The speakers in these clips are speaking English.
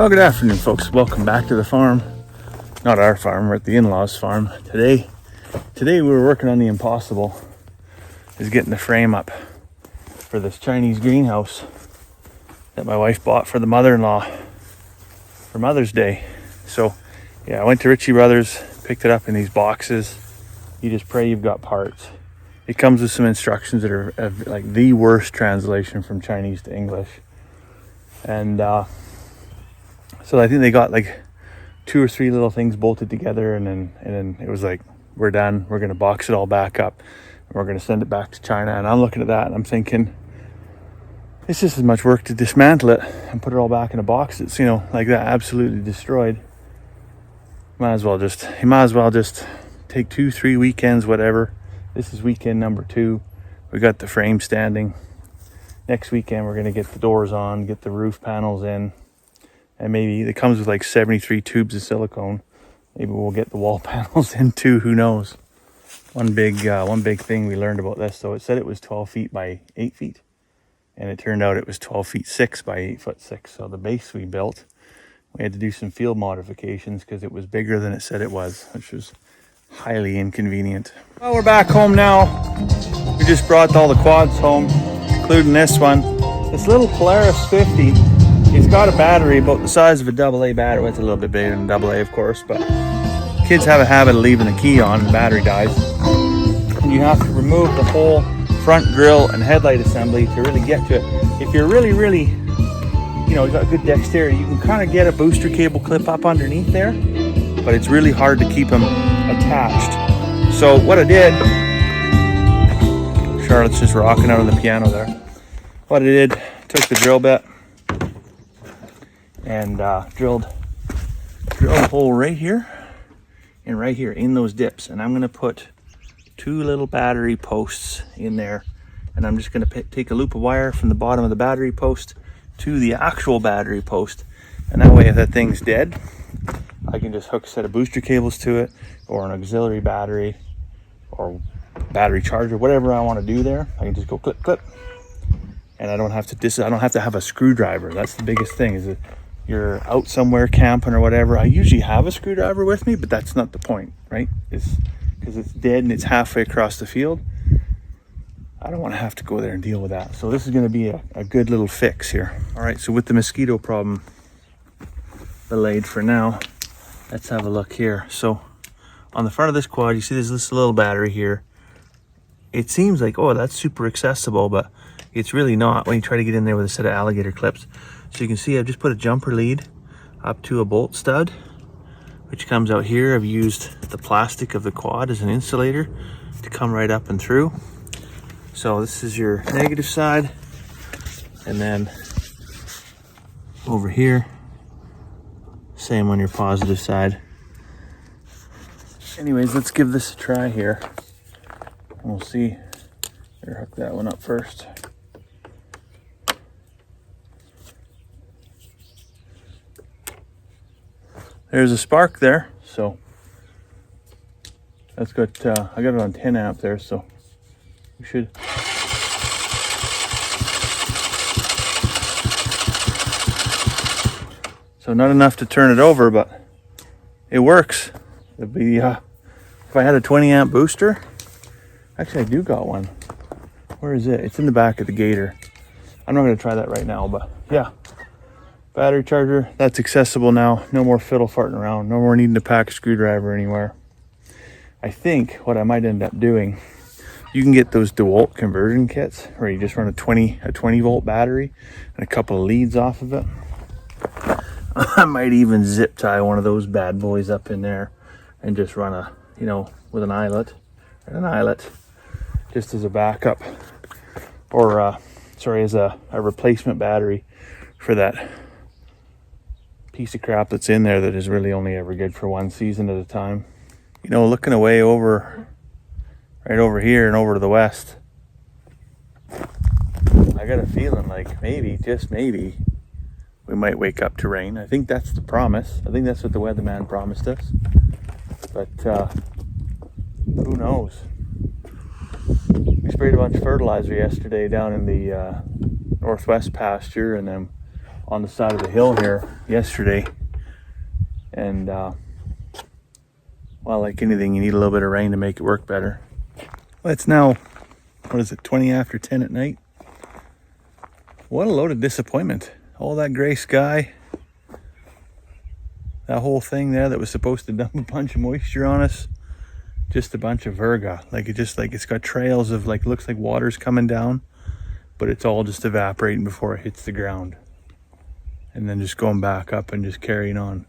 Well, good afternoon, folks. Welcome back to the farm. Not our farm, we're at the in-laws farm. Today we were working on the impossible, is getting the frame up for this Chinese greenhouse that my wife bought for the mother-in-law for Mother's Day. So yeah, I went to Ritchie Brothers, picked it up in these boxes. You just pray you've got parts. It comes with some instructions that are like the worst translation from Chinese to English. And so I think they got like 2 or 3 little things bolted together, and then it was like, we're done. We're gonna box it all back up and we're gonna send it back to China. And I'm looking at that and I'm thinking, it's just as much work to dismantle it and put it all back in a box. It's, you know, like that, absolutely destroyed. You might as well just take 2-3 weekends, whatever. This is weekend number 2. We got the frame standing. Next weekend we're gonna get the doors on, get the roof panels in. And maybe it comes with like 73 tubes of silicone. Maybe we'll get the wall panels in too, who knows. One big thing we learned about this, so it said it was 12 feet by 8 feet. And it turned out it was 12 feet 6 by 8 foot 6. So the base we built, we had to do some field modifications because it was bigger than it said it was, which was highly inconvenient. Well, we're back home now. We just brought all the quads home, including this one. This little Polaris 50. It's got a battery about the size of a AA battery. Well, it's a little bit bigger than AA, of course, but kids have a habit of leaving the key on and the battery dies. And you have to remove the whole front grille and headlight assembly to really get to it. If you're really, you know, you got good dexterity, you can kind of get a booster cable clip up underneath there, but it's really hard to keep them attached. So what I did, Charlotte's just rocking out on the piano there. What I did, took the drill bit and drilled a hole right here and right here in those dips, and I'm going to put 2 little battery posts in there, and I'm just going to take a loop of wire from the bottom of the battery post to the actual battery post, and that way if that thing's dead, I can just hook a set of booster cables to it, or an auxiliary battery or battery charger, whatever I want to do there. I can just go clip, and I don't have to have a screwdriver. That's the biggest thing, is that you're out somewhere camping or whatever. I usually have a screwdriver with me, but that's not the point, right? It's because it's dead and it's halfway across the field. I don't want to have to go there and deal with that. So this is going to be a good little fix here. All right, so with the mosquito problem delayed for now, let's have a look here. So on the front of this quad, you see there's this little battery here. It seems like, oh, that's super accessible, but it's really not when you try to get in there with a set of alligator clips. So you can see I've just put a jumper lead up to a bolt stud, which comes out here. I've used the plastic of the quad as an insulator to come right up and through. So this is your negative side, and then over here, same on your positive side. Anyways, let's give this a try here. We'll see. Better hook that one up first. There's a spark there, so that's got, I got it on 10 amp there, so we should. So not enough to turn it over, but it works. It'd be, if I had a 20 amp booster, actually I do got one. Where is it? It's in the back of the Gator. I'm not gonna try that right now, but yeah. Battery charger, that's accessible now. No more fiddle farting around. No more needing to pack a screwdriver anywhere. I think what I might end up doing, you can get those DeWalt conversion kits where you just run a 20 volt battery and a couple of leads off of it. I might even zip tie one of those bad boys up in there and just run a, you know, with an eyelet, just as a backup, or as a replacement battery for that piece of crap that's in there that is really only ever good for one season at a time. You know, looking away over, right over here and over to the west, I got a feeling like maybe, just maybe, we might wake up to rain. I think that's the promise. I think that's what the weatherman promised us. But who knows? We sprayed a bunch of fertilizer yesterday down in the northwest pasture, and then on the side of the hill here yesterday. And well, like anything, you need a little bit of rain to make it work better. Well, it's now, what is it, 20 after 10 at night? What a load of disappointment. All that gray sky, that whole thing there that was supposed to dump a bunch of moisture on us, just a bunch of virga. Like it's got trails of like, looks like water's coming down, but it's all just evaporating before it hits the ground. And then just going back up and just carrying on.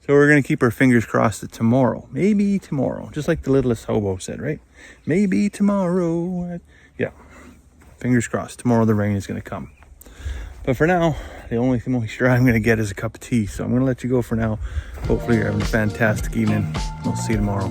So we're going to keep our fingers crossed that tomorrow, maybe tomorrow, just like the littlest hobo said, right? Maybe tomorrow. Yeah, fingers crossed. Tomorrow the rain is going to come. But for now, the only moisture I'm going to get is a cup of tea. So I'm going to let you go for now. Hopefully you're having a fantastic evening. We'll see you tomorrow.